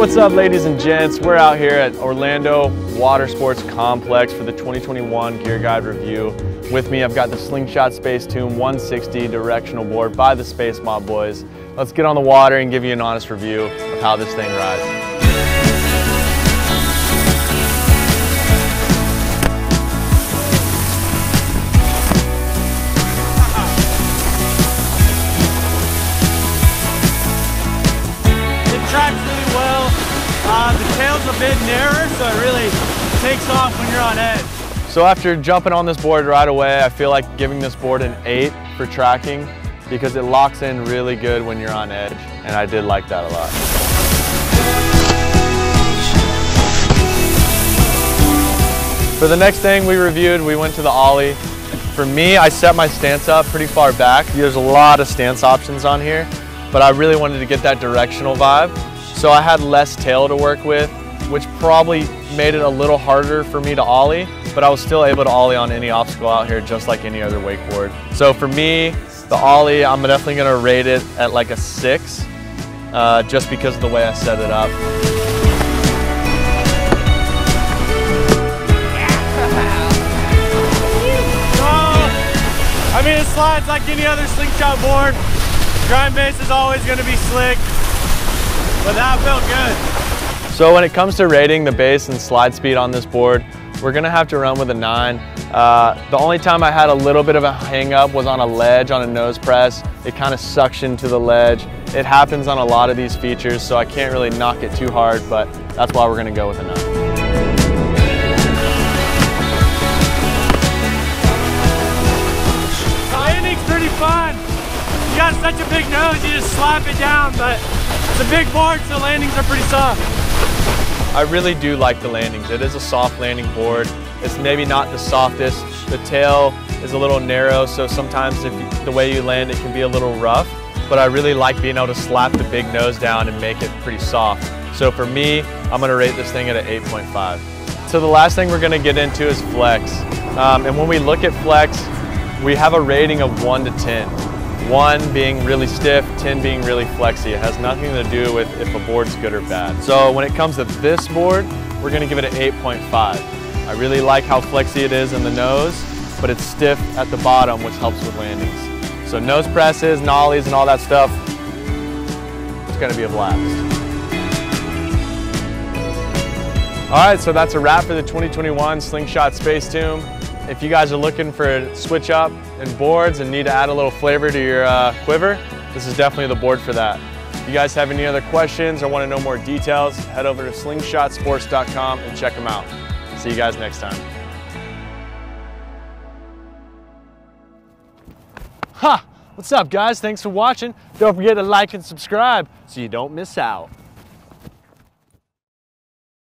what's up, ladies and gents? We're out here at Orlando Water Sports Complex for the 2021 Gear Guide review. With me, I've got the Slingshot Space Mob 160 directional board by the Space Mob boys. Let's get on the water and give you an honest review of how this thing rides. Tracks really well. The tail's a bit narrower, so it really takes off when you're on edge. So after jumping on this board right away, I feel like giving this board an 8 for tracking because it locks in really good when you're on edge, and I did like that a lot. For the next thing we reviewed, we went to the Ollie. For me, I set my stance up pretty far back. There's a lot of stance options on here, but I really wanted to get that directional vibe. So I had less tail to work with, which probably made it a little harder for me to Ollie, but I was still able to Ollie on any obstacle out here just like any other wakeboard. So for me, the Ollie, I'm definitely gonna rate it at like a 6, just because of the way I set it up. I mean, it slides like any other slingshot board. Grind base is always going to be slick, but that felt good. So when it comes to rating the base and slide speed on this board, we're going to have to run with a 9. The only time I had a little bit of a hang up was on a ledge on a nose press. It kind of suctioned to the ledge. It happens on a lot of these features, so I can't really knock it too hard, but that's why we're going to go with a 9. Landing's pretty fun. You got such a big nose, you just slap it down, but it's a big board, so landings are pretty soft. I really do like the landings. It is a soft landing board. It's maybe not the softest. The tail is a little narrow, so sometimes the way you land, it can be a little rough, but I really like being able to slap the big nose down and make it pretty soft. So for me, I'm gonna rate this thing at an 8.5. So the last thing we're gonna get into is flex. And when we look at flex, we have a rating of 1 to 10. 1 being really stiff, 10 being really flexy. It has nothing to do with if a board's good or bad. So when it comes to this board, we're gonna give it an 8.5. I really like how flexy it is in the nose, but it's stiff at the bottom, which helps with landings. So nose presses, nollies, and all that stuff, it's gonna be a blast. All right, so that's a wrap for the 2021 Slingshot Space Mob. If you guys are looking for a switch up in boards and need to add a little flavor to your quiver, this is definitely the board for that. If you guys have any other questions or want to know more details, head over to slingshotsports.com and check them out. See you guys next time. Ha! What's up, guys? Thanks for watching. Don't forget to like and subscribe so you don't miss out.